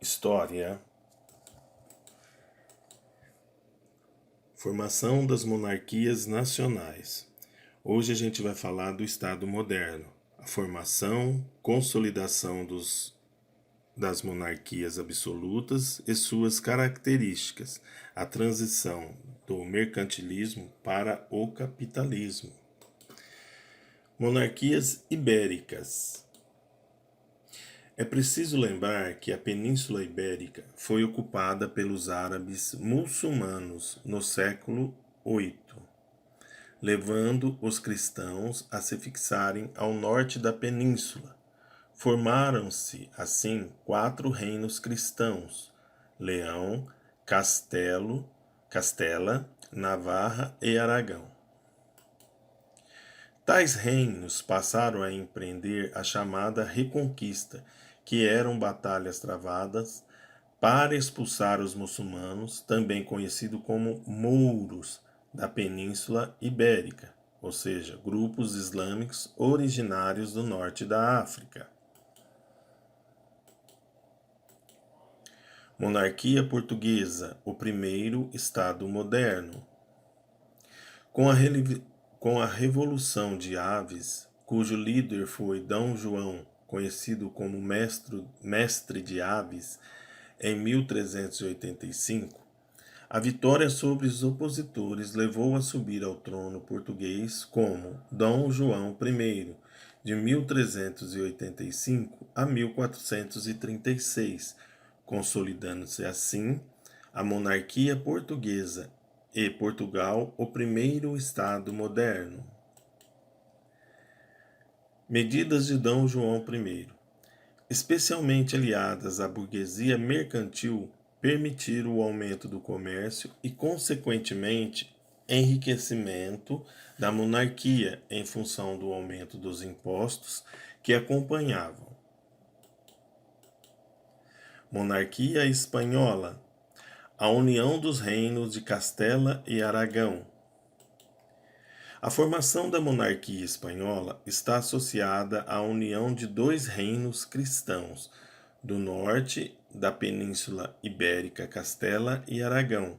História. Formação das monarquias nacionais. Hoje a gente vai falar do Estado moderno, a formação, consolidação das monarquias absolutas e suas características, a transição do mercantilismo para o capitalismo. Monarquias ibéricas. É preciso lembrar que a Península Ibérica foi ocupada pelos árabes muçulmanos no século VIII, levando os cristãos a se fixarem ao norte da península. Formaram-se, assim, 4 reinos cristãos: Leão, Castela, Navarra e Aragão. Tais reinos passaram a empreender a chamada Reconquista, que eram batalhas travadas para expulsar os muçulmanos, também conhecidos como mouros, da Península Ibérica, ou seja, grupos islâmicos originários do norte da África. Monarquia Portuguesa, o primeiro Estado moderno. Com a Revolução de Aves, cujo líder foi D. João, conhecido como Mestre de Aves, em 1385, a vitória sobre os opositores levou a subir ao trono português como D. João I, de 1385 a 1436, consolidando-se assim a monarquia portuguesa e Portugal o primeiro Estado moderno. Medidas de D. João I, especialmente aliadas à burguesia mercantil, permitiram o aumento do comércio e, consequentemente, enriquecimento da monarquia em função do aumento dos impostos que acompanhavam. Monarquia Espanhola, a união dos reinos de Castela e Aragão. A formação da monarquia espanhola está associada à união de 2 reinos cristãos, do norte da Península Ibérica, Castela e Aragão,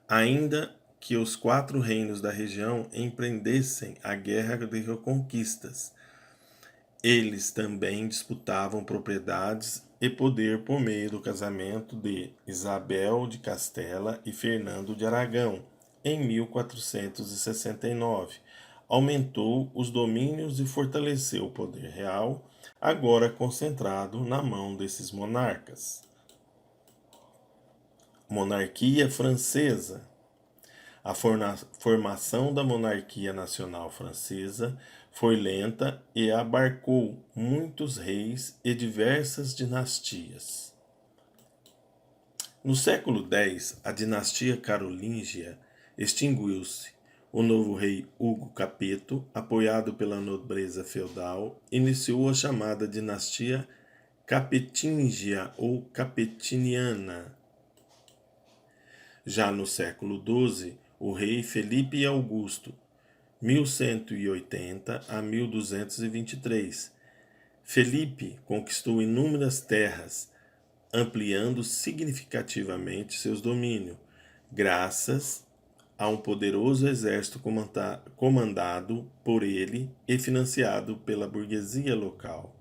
ainda que os 4 reinos da região empreendessem a guerra de reconquistas. Eles também disputavam propriedades e poder por meio do casamento de Isabel de Castela e Fernando de Aragão, em 1469. Aumentou os domínios e fortaleceu o poder real, agora concentrado na mão desses monarcas. Monarquia Francesa. A formação da monarquia nacional francesa foi lenta e abarcou muitos reis e diversas dinastias. No século X, a dinastia carolíngia extinguiu-se. O novo rei Hugo Capeto, apoiado pela nobreza feudal, iniciou a chamada dinastia Capetingia ou Capetiniana. Já no século XII, o rei Felipe Augusto, 1180 a 1223. Felipe conquistou inúmeras terras, ampliando significativamente seus domínios, graças a um poderoso exército comandado por ele e financiado pela burguesia local.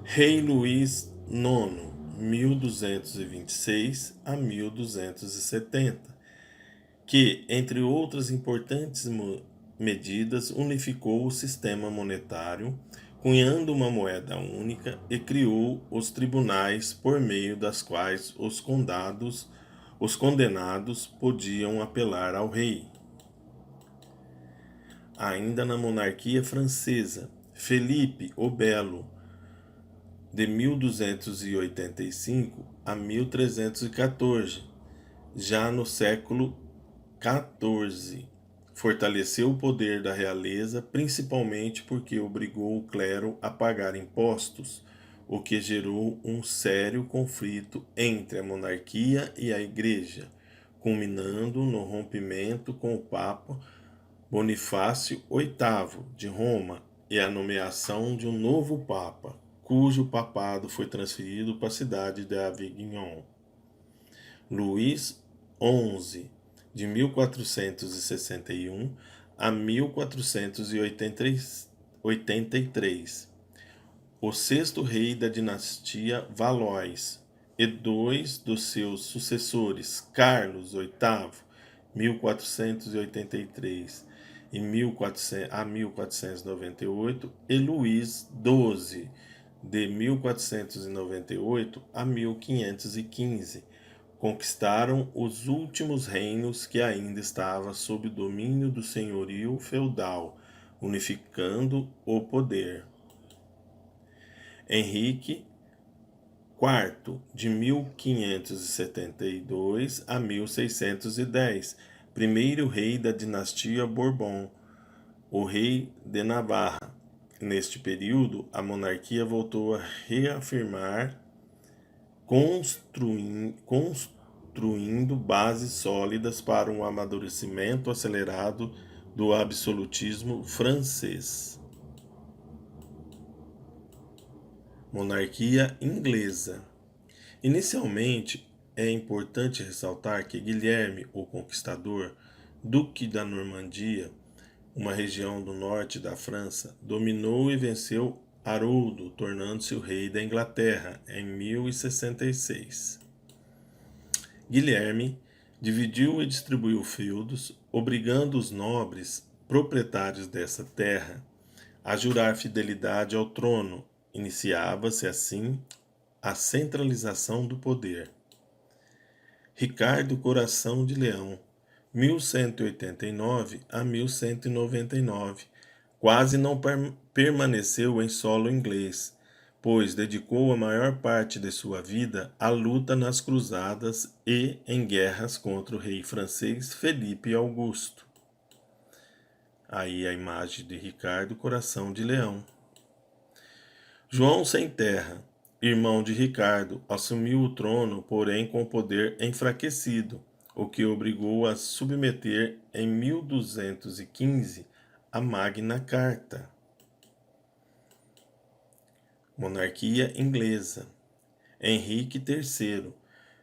Rei Luís IX, 1226 a 1270, que, entre outras importantes medidas, unificou o sistema monetário, cunhando uma moeda única e criou os tribunais por meio das quais os condenados podiam apelar ao rei. Ainda na monarquia francesa, Felipe o Belo, de 1285 a 1314, já no século XIV, fortaleceu o poder da realeza, principalmente porque obrigou o clero a pagar impostos, o que gerou um sério conflito entre a monarquia e a igreja, culminando no rompimento com o Papa Bonifácio VIII de Roma e a nomeação de um novo Papa. cujo papado foi transferido para a cidade de Avignon. Luís XI, de 1461 a 1483, o sexto rei da dinastia Valois, e dois dos seus sucessores, Carlos VIII, 1483 e 1498, e Luís XII, de 1498 a 1515, conquistaram os últimos reinos que ainda estavam sob domínio do senhorio feudal, unificando o poder. Henrique IV, de 1572 a 1610, primeiro rei da dinastia Bourbon, o rei de Navarra. Neste período, a monarquia voltou a reafirmar, construindo bases sólidas para um amadurecimento acelerado do absolutismo francês. Monarquia inglesa. Inicialmente, é importante ressaltar que Guilherme, o Conquistador, duque da Normandia, uma região do norte da França, dominou e venceu Haroldo, tornando-se o rei da Inglaterra em 1066. Guilherme dividiu e distribuiu feudos, obrigando os nobres proprietários dessa terra a jurar fidelidade ao trono. Iniciava-se assim a centralização do poder. Ricardo Coração de Leão, 1189 a 1199, quase não permaneceu em solo inglês, pois dedicou a maior parte de sua vida à luta nas cruzadas e em guerras contra o rei francês Felipe Augusto. Aí a imagem de Ricardo Coração de Leão. João Sem Terra, irmão de Ricardo, assumiu o trono, porém com poder enfraquecido, o que obrigou a submeter em 1215 a Magna Carta. Monarquia inglesa. Henrique III,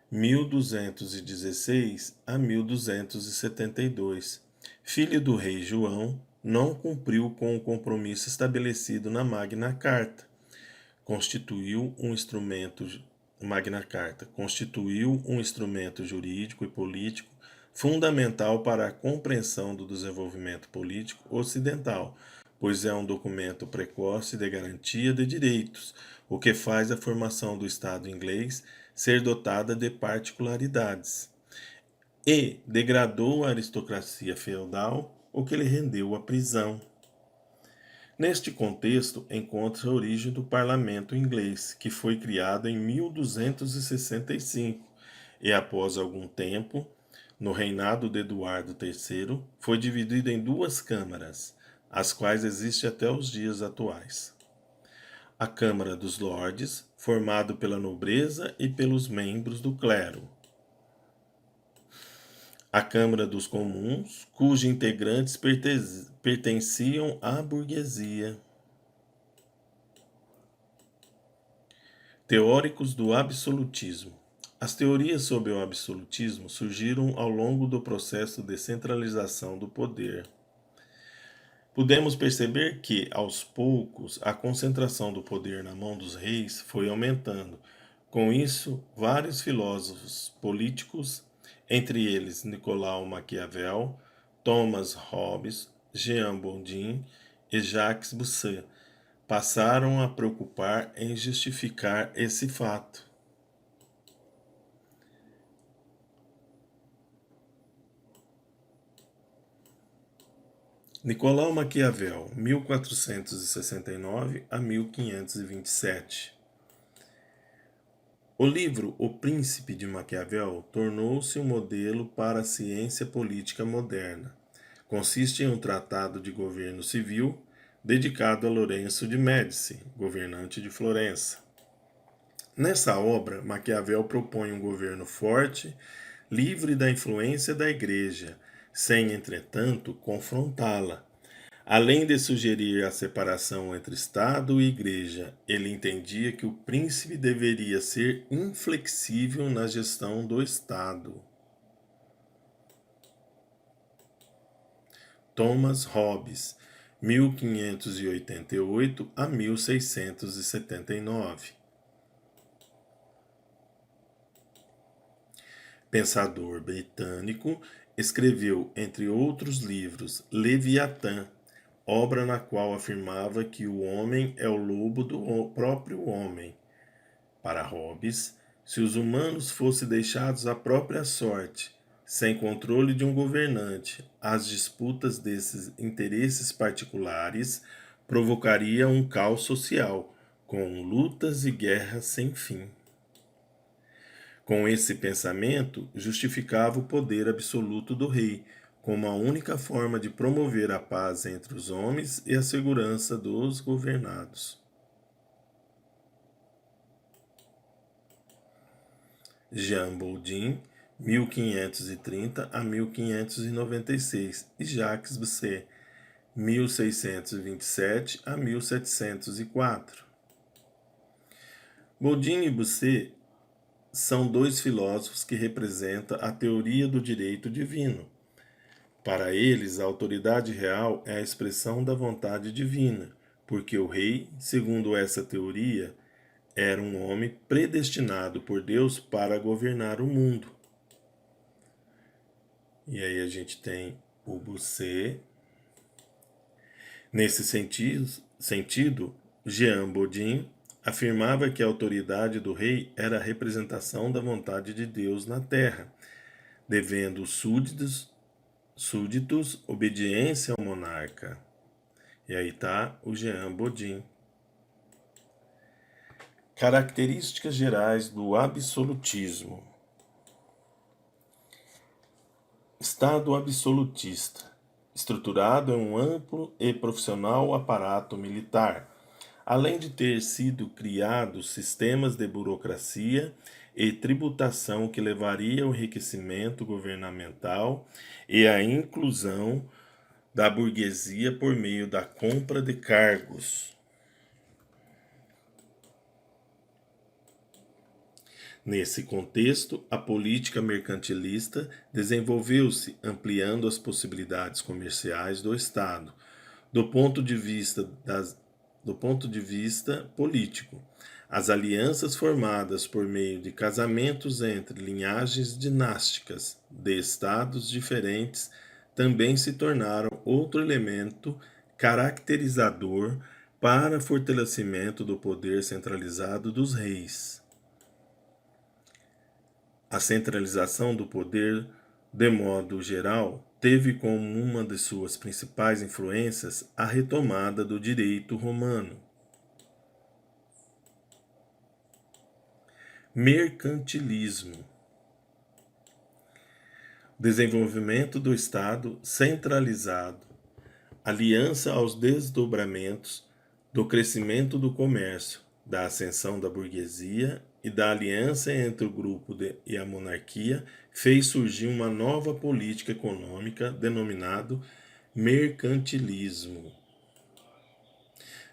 1216 a 1272, filho do rei João, não cumpriu com o compromisso estabelecido na Magna Carta. Magna Carta constituiu um instrumento jurídico e político fundamental para a compreensão do desenvolvimento político ocidental, pois é um documento precoce de garantia de direitos, o que faz a formação do Estado inglês ser dotada de particularidades, e degradou a aristocracia feudal, o que lhe rendeu a prisão. Neste contexto, encontra a origem do parlamento inglês, que foi criado em 1265 e, após algum tempo, no reinado de Eduardo III, foi dividido em duas câmaras, as quais existem até os dias atuais. A Câmara dos Lordes, formado pela nobreza e pelos membros do clero. A Câmara dos Comuns, cujos integrantes pertenciam à burguesia. Teóricos do absolutismo. As teorias sobre o absolutismo surgiram ao longo do processo de centralização do poder. Podemos perceber que, aos poucos, a concentração do poder na mão dos reis foi aumentando. Com isso, vários filósofos políticos, entre eles Nicolau Maquiavel, Thomas Hobbes, Jean Bodin e Jacques Rousseau, passaram a preocupar em justificar esse fato. Nicolau Maquiavel, 1469 a 1527. O livro O Príncipe de Maquiavel tornou-se um modelo para a ciência política moderna. Consiste em um tratado de governo civil dedicado a Lourenço de Médici, governante de Florença. Nessa obra, Maquiavel propõe um governo forte, livre da influência da Igreja, sem, entretanto, confrontá-la. Além de sugerir a separação entre Estado e Igreja, ele entendia que o príncipe deveria ser inflexível na gestão do Estado. Thomas Hobbes, 1588 a 1679. Pensador britânico, escreveu, entre outros livros, Leviatã, obra na qual afirmava que o homem é o lobo do próprio homem. Para Hobbes, se os humanos fossem deixados à própria sorte, sem controle de um governante, as disputas desses interesses particulares provocariam um caos social, com lutas e guerras sem fim. Com esse pensamento, justificava o poder absoluto do rei, como a única forma de promover a paz entre os homens e a segurança dos governados. Jean Bodin, 1530 a 1596, e Jacques Bossuet, 1627 a 1704. Bodin e Bossuet são dois filósofos que representam a teoria do direito divino. Para eles, a autoridade real é a expressão da vontade divina, porque o rei, segundo essa teoria, era um homem predestinado por Deus para governar o mundo. E aí a gente tem o Bossuet. Nesse sentido, Jean Bodin afirmava que a autoridade do rei era a representação da vontade de Deus na terra, devendo os súditos obediência ao monarca. E aí está o Jean Bodin. Características gerais do absolutismo. Estado absolutista, estruturado em um amplo e profissional aparato militar, além de ter sido criados sistemas de burocracia e tributação que levaria ao enriquecimento governamental e à inclusão da burguesia por meio da compra de cargos. Nesse contexto, a política mercantilista desenvolveu-se, ampliando as possibilidades comerciais do Estado, do ponto de vista político. As alianças formadas por meio de casamentos entre linhagens dinásticas de estados diferentes também se tornaram outro elemento caracterizador para fortalecimento do poder centralizado dos reis. A centralização do poder, de modo geral, teve como uma de suas principais influências a retomada do direito romano. Mercantilismo. Desenvolvimento do Estado centralizado, aliança aos desdobramentos do crescimento do comércio, da ascensão da burguesia e da aliança entre o grupo e a monarquia, fez surgir uma nova política econômica denominado mercantilismo.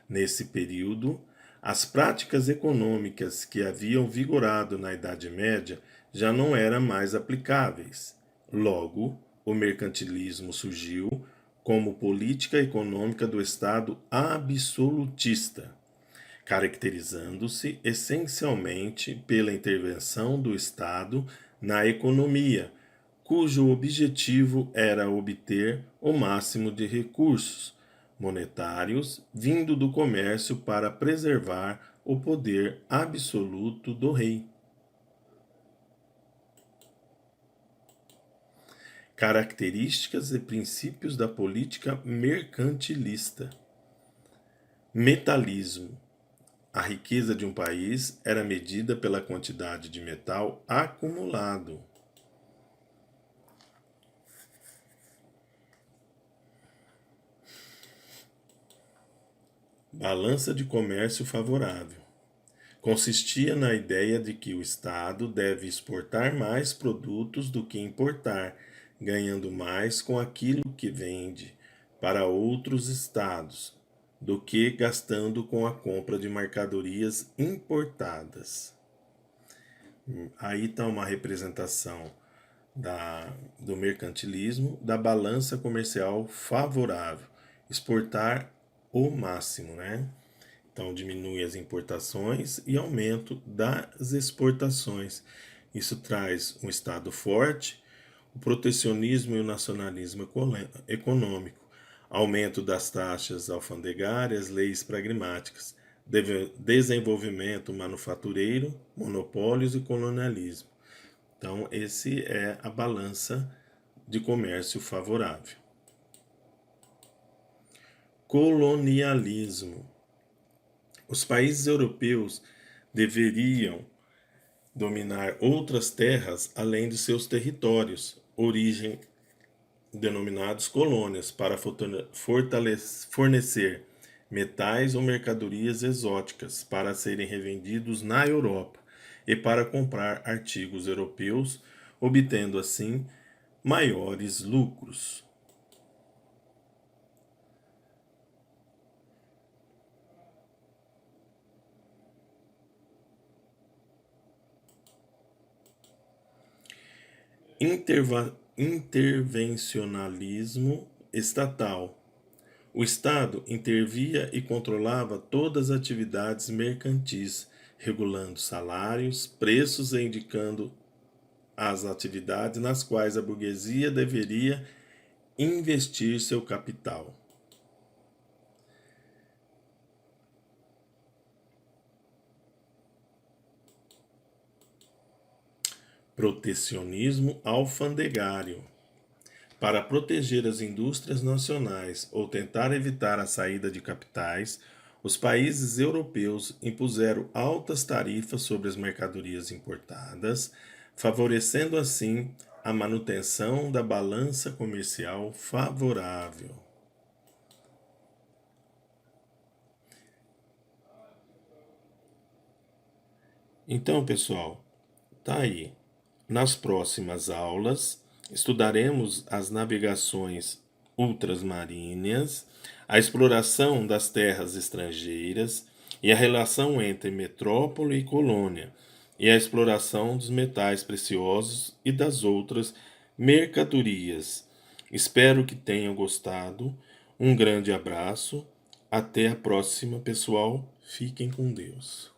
Nesse período, as práticas econômicas que haviam vigorado na Idade Média já não eram mais aplicáveis. Logo, o mercantilismo surgiu como política econômica do Estado absolutista, caracterizando-se essencialmente pela intervenção do Estado na economia, cujo objetivo era obter o máximo de recursos monetários vindo do comércio para preservar o poder absoluto do rei. Características e princípios da política mercantilista. Metalismo. A riqueza de um país era medida pela quantidade de metal acumulado. Balança de comércio favorável. Consistia na ideia de que o Estado deve exportar mais produtos do que importar, ganhando mais com aquilo que vende, para outros estados do que gastando com a compra de mercadorias importadas. Aí está uma representação do mercantilismo, da balança comercial favorável. Exportar o máximo, né? Então diminui as importações e aumento das exportações. Isso traz um Estado forte, o protecionismo e o nacionalismo econômico, aumento das taxas alfandegárias, leis pragmáticas, desenvolvimento manufatureiro, monopólios e colonialismo. Então, esse é a balança de comércio favorável. Colonialismo. Os países europeus deveriam dominar outras terras além de seus territórios, origem denominados colônias, para fornecer metais ou mercadorias exóticas para serem revendidos na Europa e para comprar artigos europeus, obtendo assim maiores lucros. Intervencionalismo estatal. O Estado intervia e controlava todas as atividades mercantis, regulando salários, preços e indicando as atividades nas quais a burguesia deveria investir seu capital. Protecionismo alfandegário. Para proteger as indústrias nacionais ou tentar evitar a saída de capitais, os países europeus impuseram altas tarifas sobre as mercadorias importadas, favorecendo assim a manutenção da balança comercial favorável. Então, pessoal, tá aí. Nas próximas aulas, estudaremos as navegações ultramaríneas, a exploração das terras estrangeiras e a relação entre metrópole e colônia, e a exploração dos metais preciosos e das outras mercadorias. Espero que tenham gostado. Um grande abraço. Até a próxima, pessoal. Fiquem com Deus.